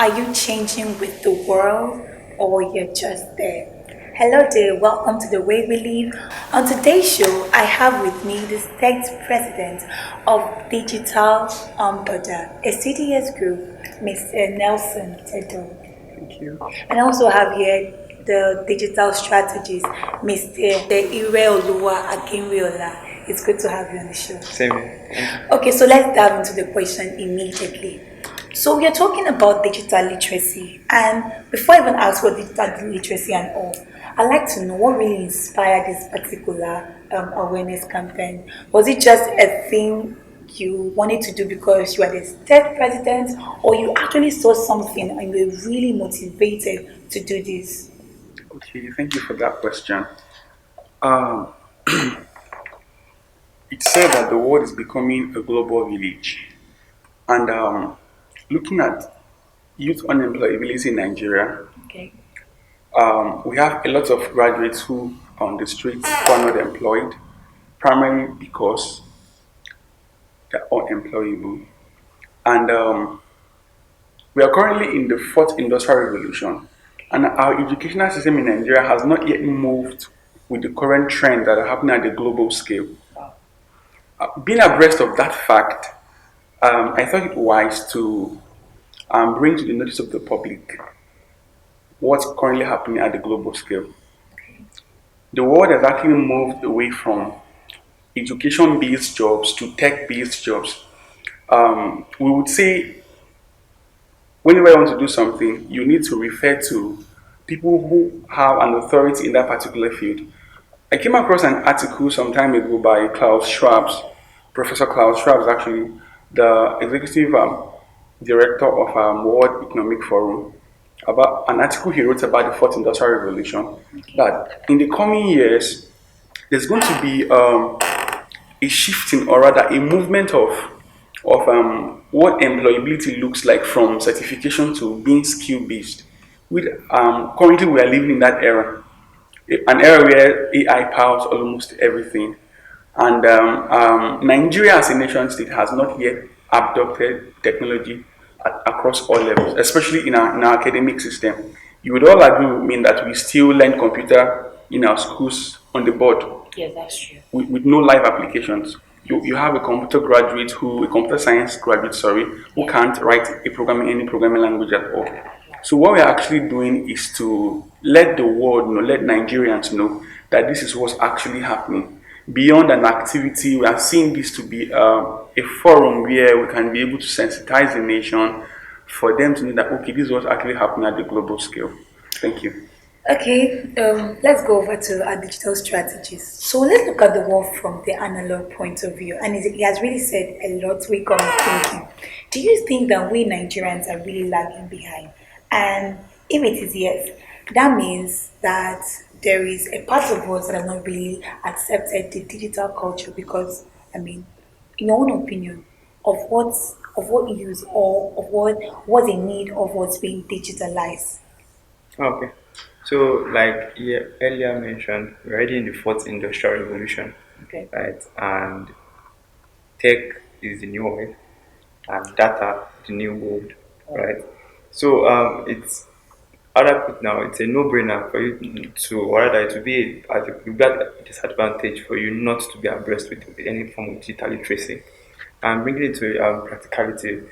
Are you changing with the world or you're just there? Hello there, welcome to The Way We Live. On today's show, I have with me the state president of Digital Dada, a CDS group, Mr. Nelson Tedo. Thank you. And I also have here the digital strategist, Mr. Ire Oluwa Akinriola. It's good to have you on the show. Same here. Okay, so let's dive into the question immediately. So we are talking about digital literacy, and before I even ask what digital literacy and all, I'd like to know what really inspired this particular awareness campaign. Was it just a thing you wanted to do because you are the state president, or you actually saw something and you were really motivated to do this? Okay, thank you for that question. Um, it's said that the world is becoming a global village, and looking at youth unemployability in Nigeria, Okay. we have a lot of graduates who are on the streets who are not employed, primarily because they're unemployable. And we are currently in the fourth industrial revolution, and our educational system in Nigeria has not yet moved with the current trends that are happening at the global scale. Being abreast of that fact, I thought it wise to bring to the notice of the public what's currently happening at the global scale. The world has actually moved away from education based jobs to tech based jobs. We would say whenever you want to do something, you need to refer to people who have an authority in that particular field. I came across an article some time ago by Klaus Schwab's, Professor Klaus Schwab, actually the executive director of World Economic Forum, about an article he wrote about the fourth industrial revolution. That in the coming years, there's going to be a shifting, or rather, a movement of what employability looks like from certification to being skill based. With currently, we are living in that era, an era where AI powers almost everything. And Nigeria as a nation state has not yet adopted technology across all levels, especially in our academic system. You would all agree with me that we still learn computer in our schools on the board Yes, that's true. with no live applications. You have a computer science graduate, sorry, who can't write any programming language at all. So what we're actually doing is to let the world know, let Nigerians know that this is what's actually happening. Beyond an activity, we are seeing this to be a forum where we can be able to sensitize the nation for them to know that, okay, this is what's actually happening at the global scale. Thank you. Okay, let's go over to our digital strategies. So let's look at the world from the analog point of view. And he has really said a lot we got me thinking. Do you think that we Nigerians are really lagging behind? And if it is yes, that means that there is a part of us that have not really accepted the digital culture because, I mean, in your own opinion, of what use or of what's in need of what's being digitalized. Okay. So, like you earlier mentioned, we're already in the fourth industrial revolution, Okay. right? And tech is the new oil, and data the new gold, right? So, it's other put now, it's a no-brainer for you to, or rather, it will be a disadvantage for you not to be abreast with any form of digital literacy. And bringing it to practicality,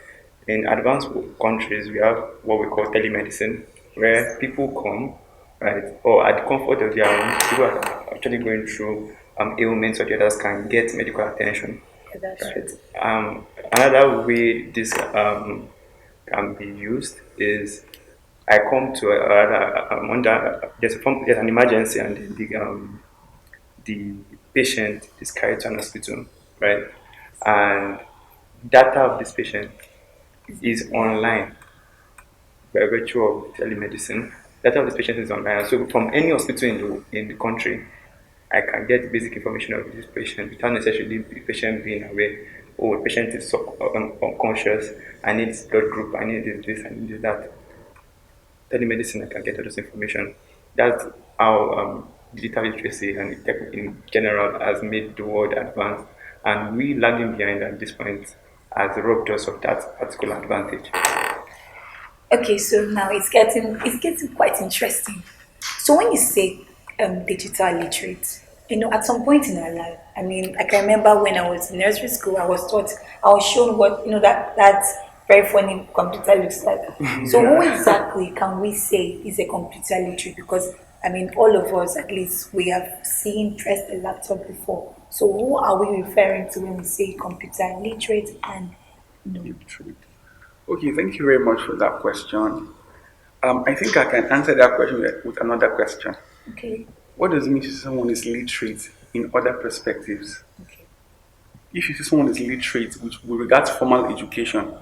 in advanced countries, we have what we call telemedicine, where people come, right, or at the comfort of their home, people are actually going through ailments or the others can get medical attention, Yeah, that's true. right? Another way this can be used is I come to there's an emergency and then the patient is carried to an hospital, right? And data of this patient is online by virtue of telemedicine. Data of this patient is online. So from any hospital in the country, I can get basic information of this patient without necessarily the patient being aware. Oh, the patient is unconscious. I need this blood group. I need this. I need that. Telemedicine, I can get all this information. That's how digital literacy and tech in general has made the world advance, and we lagging behind at this point has robbed us of that particular advantage. Okay, so now it's getting quite interesting. So when you say digital literate, at some point in our life, I mean, I can remember when I was in nursery school, I was shown what that very funny computer looks like. So who exactly can we say is a computer literate? Because I mean, all of us at least we have seen pressed a laptop before. So who are we referring to when we say computer literate and Literate. Okay, thank you very much for that question. I think I can answer that question with another question. okay, What does it mean to say someone is literate in other perspectives? okay, If you see someone is literate with regard to formal education,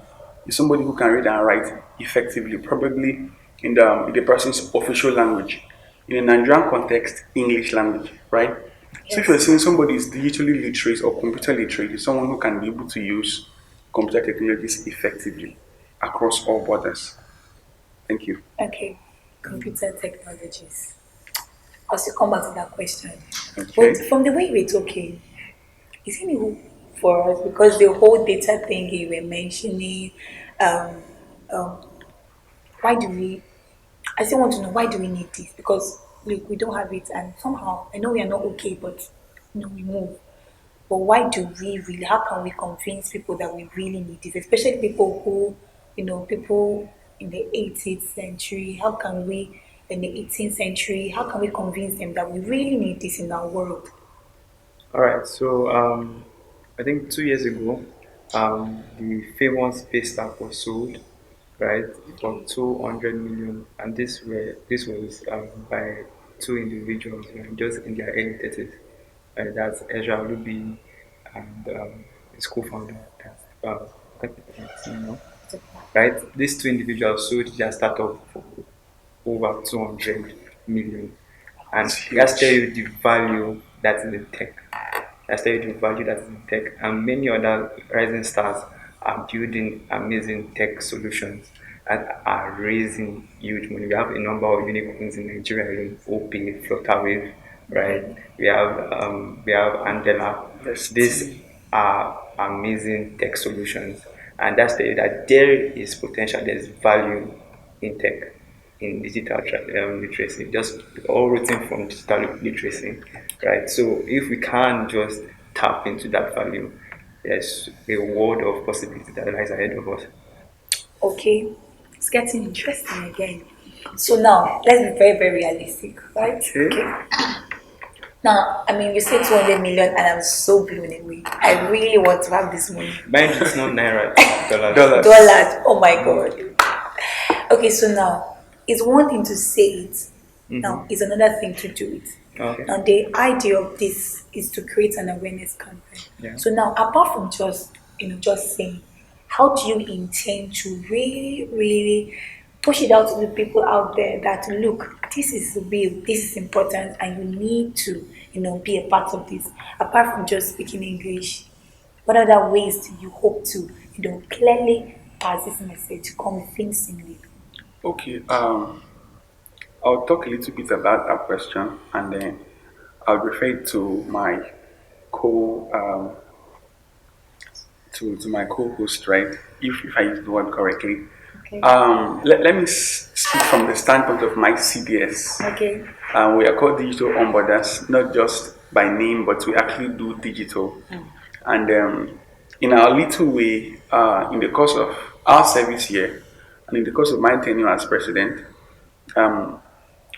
is somebody who can read and write effectively, probably in the person's official language. In a Nigerian context, English language, right? So if you're yes. saying somebody is digitally literate or computer literate, is someone who can be able to use computer technologies effectively across all borders. Thank you. Okay, computer technologies. I'll still come back to that question. But Okay. from the way we're talking, is it new for us? Because the whole data thing you were mentioning, um, um, why do we, I still want to know why do we need this? Because look, we don't have it, and somehow, I know we are not okay, but we move. But why do we really, how can we convince people that we really need this? Especially people who, people in the 18th century, how can we, in the 18th century, how can we convince them that we really need this in our world? All right, so I think 2 years ago, the famous Space Stack was sold, right, for Okay. 200 million, and this was by two individuals, right, just in their early 30s. Right, that's Ezra Luby and his co-founder, that's I think it's, right. These two individuals sold their startup for over 200 million, It's and that's tell huge. you the value that's in the tech. That's tell you the value that is in tech, and many other rising stars are building amazing tech solutions and are raising huge money. We have a number of unicorns in Nigeria, alone, OP, Flutterwave, right? Okay. We have Andela. These Bestie. are amazing tech solutions, and that's tell you that there is potential, there is value in tech, in literacy, just all written from digital literacy, right? So if we can just tap into that value, there's a world of possibility that lies ahead of us. Okay. It's getting interesting again. So now, let's be very, very realistic, right? Okay. Okay. Now, I mean, you say 200 million, and I'm so blown away. I really want to have this money. Mind you, it's not naira, it's dollars. Dollars. Dollars. Oh my God. Okay, so now it's one thing to say it. Now Mm-hmm. it's another thing to do it. Okay. Now the idea of this is to create an awareness campaign. Yeah. So now, apart from just saying, how do you intend to really, really push it out to the people out there that look, this is real, this is important, and you need to, be a part of this. Apart from just speaking English, what other ways do you hope to, clearly pass this message convincingly? Okay. I'll talk a little bit about that question, and then I'll refer it to my co to my co-host, right? If I use the word correctly. Okay. Let me speak from the standpoint of my CDS. Okay. We are called digital onboarders, not just by name, but we actually do digital. And in our little way, in the course of our service here, and in the course of my tenure as president, um,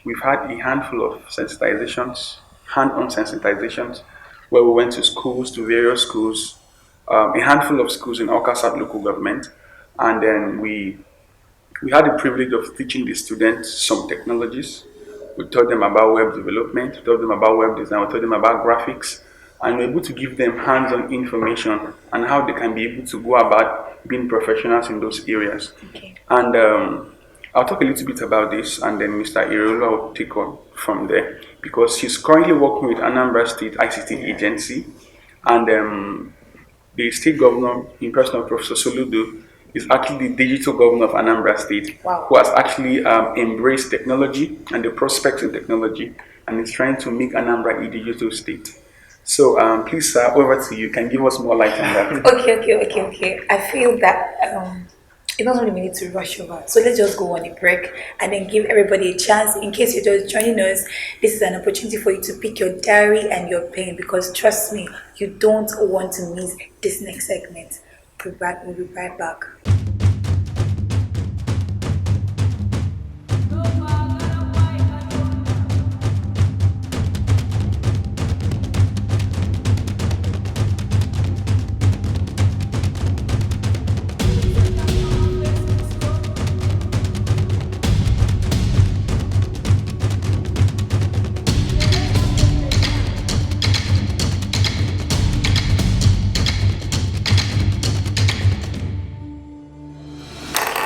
we've had a handful of sensitizations, hand-on sensitizations, where we went to schools, to various schools, a handful of schools in Okasat local government, and then we had the privilege of teaching the students some technologies. We taught them about web development, we taught them about web design, we taught them about graphics, and we we're able to give them hands-on information on how they can be able to go about being professionals in those areas. Okay. And I'll talk a little bit about this, and then Mr. Irola will take on from there because he's currently working with Anambra State ICT Agency, and the state governor, in person of Professor Soludo, is actually the digital governor of Anambra State, Wow. who has actually embraced technology and the prospects in technology, and is trying to make Anambra a digital state. So, please, sir, over to you. Can you give us more light on that? Okay, okay, okay, okay. I feel that it's not something we need to rush over. So let's just go on a break and then give everybody a chance. In case you're just joining us, this is an opportunity for you to pick your diary and your pen because trust me, you don't want to miss this next segment. We'll be right back.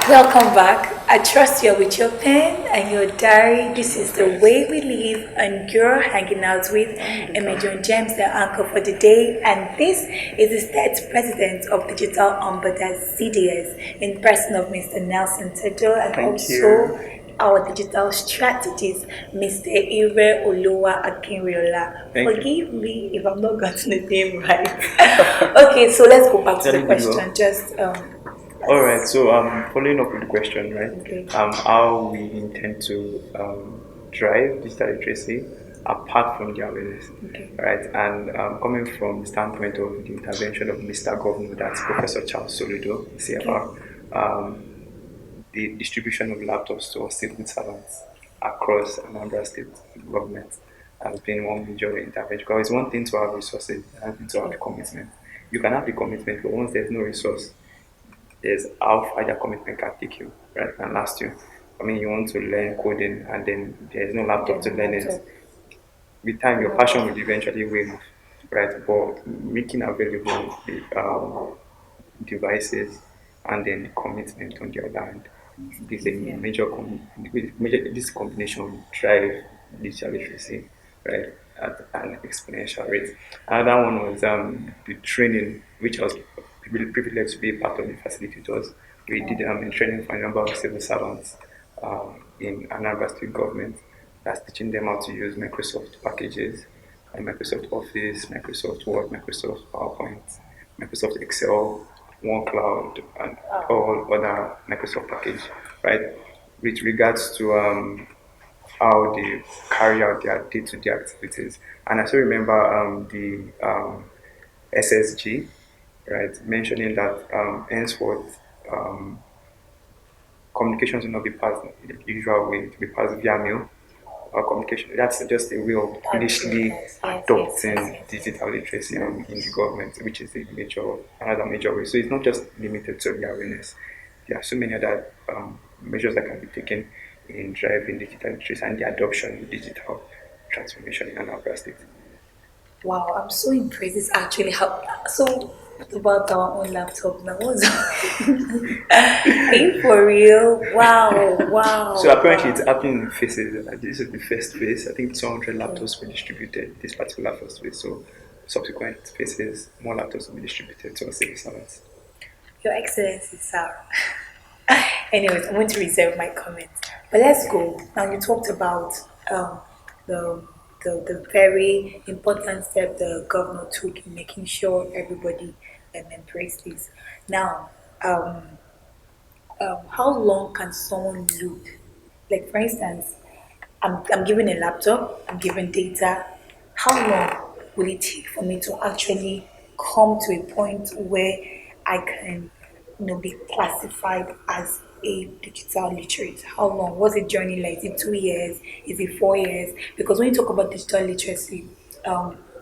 Welcome back. I trust you're with your pen and your diary. This is the way we live, and you're hanging out with Emijon James, the anchor for the day. And this is the state president of Digital Ombudsman CDS, in person of Mr. Nelson Tedo, and Thank also you. our digital strategist, Mr. Ire Oluwa Akinriola. Thank you. Forgive me if I'm not getting the name right. Okay, so let's go back to the Very good. question. Just All right. So following up with the question, right? Okay. How we intend to drive digital literacy apart from the awareness, Okay. right? And coming from the standpoint of the intervention of Mr. Governor, that's Professor Charles Soludo, CFR, the distribution of laptops to our civil servants across Anambra State government has been one major intervention. Because it's one thing to have resources, another thing to have the commitment. You can have the commitment, but once there's no resource, there's how far that commitment can take you, right? And last you. I mean, you want to learn coding and then there's no laptop to learn it. With time, your passion will eventually wane off, right? But making available the devices and then the commitment on the other hand is a major. This combination will drive digital literacy, right, at an exponential rate. Another one was the training, which I was privileged to be part of the facilitators. We did training for a number of civil servants in Anambra State government. That's teaching them how to use Microsoft packages, and Microsoft Office, Microsoft Word, Microsoft PowerPoint, Microsoft Excel, OneCloud, and all other Microsoft package, right? With regards to how they carry out their day-to-day activities. And I still remember the SSG, right, mentioning that henceforth communications will not be passed the usual way, to be passed via mail or communication. That's just a way of initially adopting digital literacy in the government, which is another major way. So it's not just limited to the awareness. There are so many other measures that can be taken in driving digital literacy and the adoption of digital transformation in Anambra State. Wow, I'm so impressed. It's actually how so what about our own laptop now. What's Are you for real? Wow, wow. So apparently wow. it's happening in phases. This is the first phase. I think 200 laptops were distributed this particular first phase. So subsequent phases, more laptops will be distributed to our civil servants. Your Excellency, sir. Anyways, I'm going to reserve my comments. But let's go. Now you talked about um, the, the very important step the governor took in making sure everybody embraced this. Now, how long can someone look? Like for instance, I'm given a laptop, I'm given data. How long will it take for me to actually come to a point where I can, be classified as a digital literate? How long? What's the journey like? Is it 2 years? Is it 4 years? Because when you talk about digital literacy,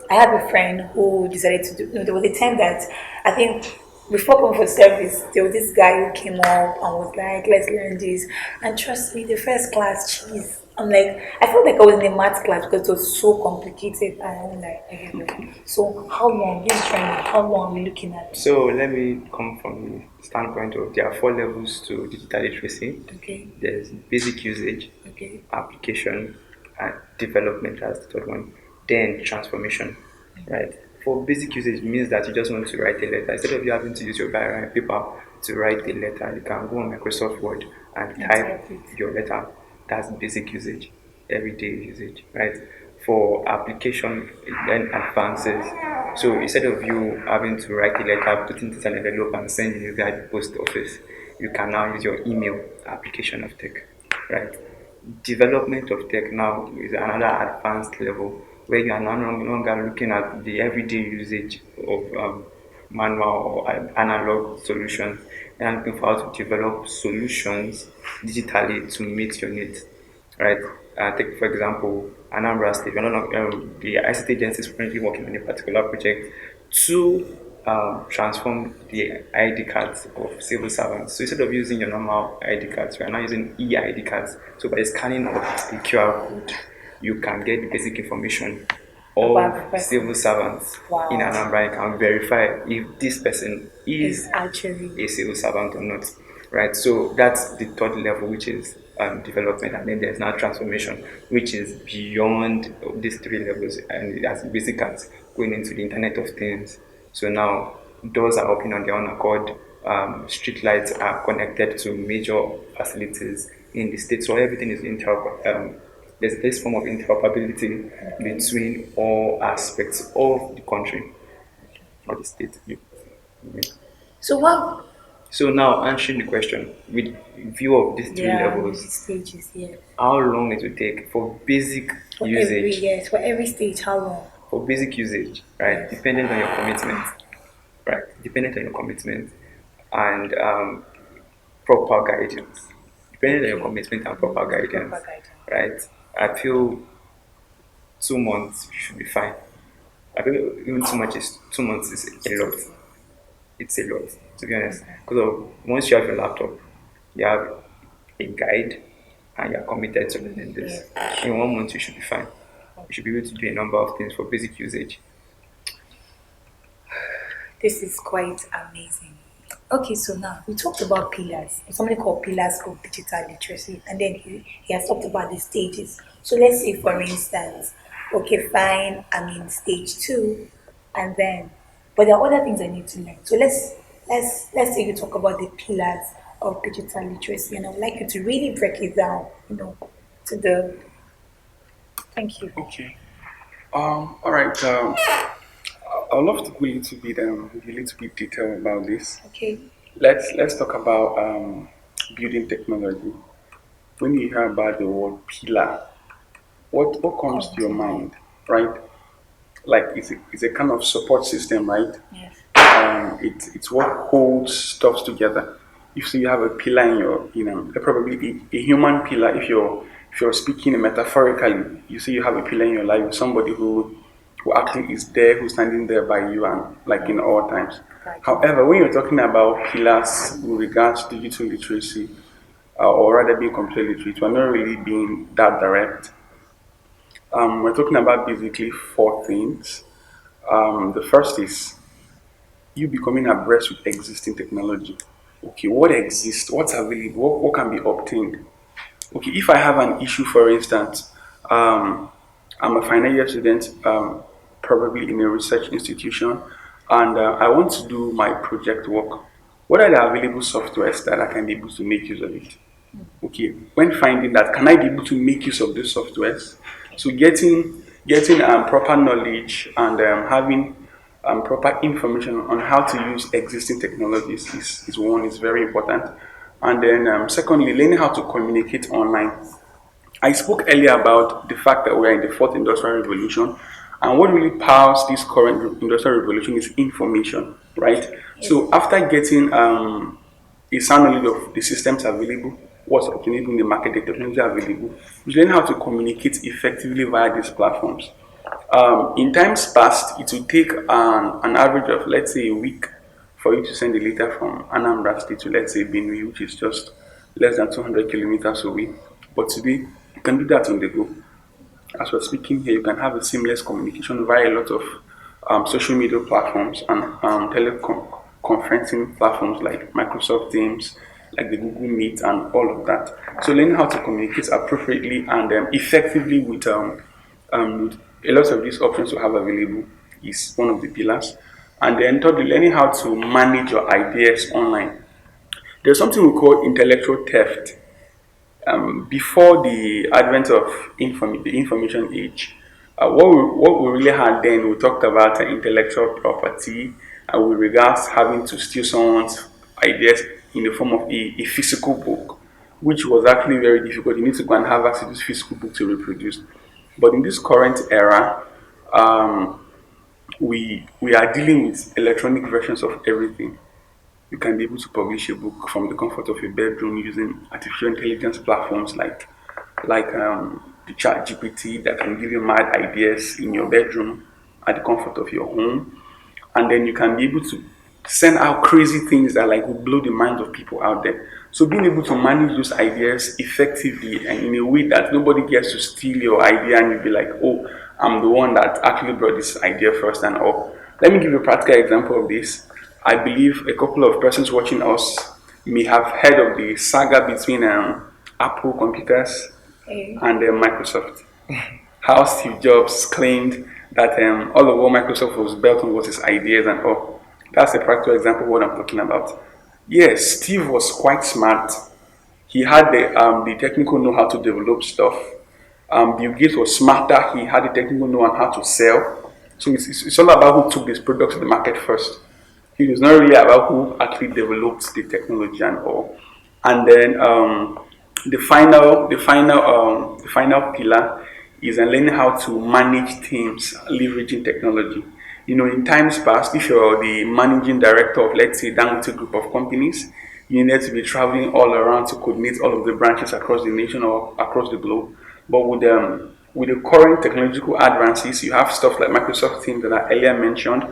I have a friend who decided to do. There was a time that I think before coming for service, there was this guy who came up and was like, "Let's learn this." And trust me, the first class, jeez, I'm like, I felt like I was in a math class because it was so complicated. And I'm like, okay. So how long this training? How long are we looking at? So let me come from the standpoint of there are four levels to digital literacy. Okay, There's basic usage, okay, application, and development as the third one. Then transformation, right? For basic usage means that you just want to write a letter. Instead of you having to use your diary and paper to write a letter, you can go on Microsoft Word and and type type it. your letter. That's basic usage, everyday usage, right? For application, it then advances. So instead of you having to write a letter, putting it in an envelope and sending it via the post office, you can now use your email application of tech, right? Development of tech now is another advanced level where you are no longer looking at the everyday usage of manual or analog solutions. You are looking for how to develop solutions digitally to meet your needs, right? Take for example Anambra State. The ICT agency is currently working on a particular project to transform the ID cards of civil servants. So instead of using your normal ID cards, we are now using e-ID cards. So by scanning of the QR code, you can get the basic information About the of person. civil servants Wow. in Anambra. You can verify if this person Is is actually a civil servant or not, right? So that's the third level, which is development, and then there's now transformation, which is beyond these three levels, and as basic as going into the Internet of Things. So now doors are open on their own accord. Street lights are connected to major facilities in the state, so everything is there's this form of interoperability between all aspects of the country or the state. Yeah. so what? So now answering the question with view of these three Yeah, with the levels, stages. Yeah, how long it will take for basic for every usage, yes, for every stage, how long? right? Yes. Dependent on your commitment, right? Dependent on your commitment and proper guidance. Depending on your Okay. commitment and proper guidance, Proper guidance. right? I feel 2 months should be fine. I feel even 2 months is a lot. It's a lot, to be honest. Because once you have your laptop, you have a guide and you're committed to learning this. In 1 month, you should be fine. You should be able to do a number of things for basic usage. This is quite amazing. Okay, so now we talked about pillars, something called pillars of digital literacy, and then he has talked about the stages. So let's say, for instance, okay, fine, I'm in stage two, and then, but there are other things I need to learn. So let's say you talk about the pillars of digital literacy, and I would like you to really break it down, to the. Thank you. Okay. All right. I'd love to go a little bit detail about this. Okay. Let's talk about building technology. When you hear about the word pillar, what comes to your mind, right? Like it's a kind of support system, right? Yes. It's what holds stuff together. If so, you have a pillar in your, probably a human pillar. If you're speaking metaphorically, you see you have a pillar in your life, somebody who actually is there, who's standing there by you, and like in all times. Right. However, when you're talking about pillars with regards to digital literacy, or rather being computer literate, we're not really being that direct. We're talking about basically four things. The first is you becoming abreast with existing technology. Okay, what exists, what's available, what can be obtained. Okay, if I have an issue, for instance, I'm a final year student, probably in a research institution, and I want to do my project work. What are the available softwares that I can be able to make use of it? Okay, when finding that, can I be able to make use of those softwares? So getting proper knowledge and having proper information on how to use existing technologies is one is very important. And then secondly, learning how to communicate online. I spoke earlier about the fact that we're in the fourth industrial revolution, and what really powers this current industrial revolution is information, right? So after getting a sound knowledge of the systems available, what's obtainable in the market, the technology available, you learn how to communicate effectively via these platforms. In times past, it would take an average of, let's say, a week for you to send a letter from Anambra State to, let's say, Benue, which is just less than 200 kilometers away. But today, you can do that on the go. As we're speaking here, you can have a seamless communication via a lot of social media platforms and teleconferencing platforms like Microsoft Teams, like the Google Meet, and all of that. So, learning how to communicate appropriately and effectively with a lot of these options you have available is one of the pillars. And then, thirdly, learning how to manage your ideas online. There's something we call intellectual theft. Before the advent of the information age, what we really had then, we talked about intellectual property, with regards having to steal someone's ideas, in the form of a physical book, which was actually very difficult. You need to go and have access to this physical book to reproduce. But in this current era, um, we are dealing with electronic versions of everything. You can be able to publish a book from the comfort of your bedroom using artificial intelligence platforms like the chat GPT that can give you mad ideas in your bedroom at the comfort of your home. And then you can be able to send out crazy things that like will blow the minds of people out there. So being able to manage those ideas effectively and in a way that nobody gets to steal your idea and you'll be like, oh, I'm the one that actually brought this idea first and all. Let me give you a practical example of this. I believe a couple of persons watching us may have heard of the saga between Apple computers Okay. and Microsoft. How Steve Jobs claimed that all of what Microsoft was built on was his ideas and all. That's a practical example of what I'm talking about. Yes, Steve was quite smart. He had the technical know-how to develop stuff. Bill Gates was smarter. He had the technical know-how on how to sell. So it's all about who took this product to the market first. It was not really about who actually developed the technology and all. And then the final pillar is learning how to manage teams leveraging technology. You know, in times past, if you're the managing director of, let's say, Dangote group of companies, you need to be traveling all around to coordinate all of the branches across the nation or across the globe. But with the current technological advances, you have stuff like Microsoft Teams that I earlier mentioned,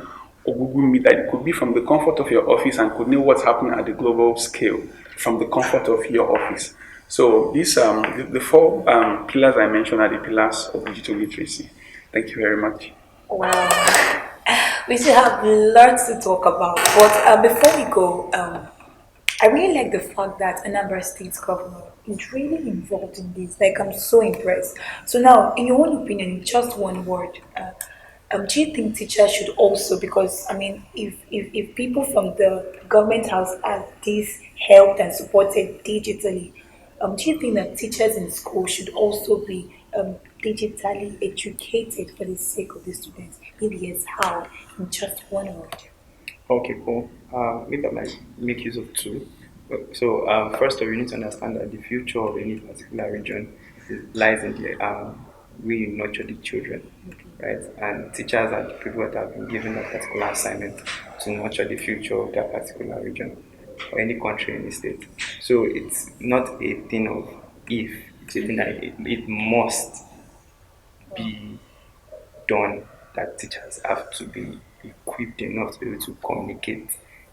or Google Meet that could be from the comfort of your office and could know what's happening at the global scale from the comfort of your office. So these the four pillars I mentioned are the pillars of digital literacy. Thank you very much. Wow. We still have lots to talk about, but before we go, I really like the fact that Anambra State's governor is really involved in this. Like, I'm so impressed. So now, in your own opinion, in just one word, do you think teachers should also, because I mean, if people from the government house are this helped and supported digitally, do you think that teachers in school should also be digitally educated for the sake of the students? If yes, how? In just one word. Okay, cool. Maybe I might make use of two. So, first of all, you need to understand that the future of any particular region lies in the way you nurture the children, right? And teachers are the people that have been given a particular assignment to nurture the future of that particular region or any country, any state. So, it's not a thing of if, it's a thing that it must be done, that teachers have to be equipped enough to be able to communicate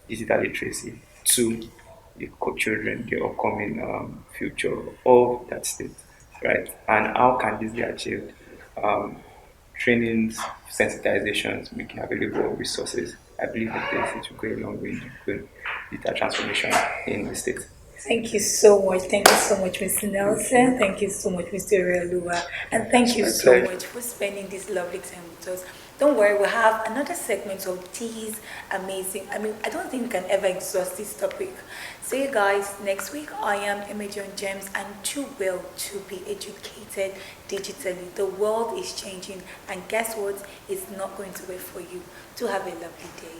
digital literacy to the children, the upcoming future of that state, right? And how can this be achieved? Um, Trainings, sensitizations, making available resources. I believe that this will go a long way in good digital transformation in the state. Thank you so much. Thank you so much, Mr. Nelson. Thank you so much, Mr. Realua. And thank you My so pleasure. much for spending this lovely time with us. Don't worry, we'll have another segment of these amazing. I mean, I don't think we can ever exhaust this topic. See you guys next week. I am Imogen James, and too well to be educated digitally. The world is changing, and guess what? It's not going to wait for you. To have a lovely day.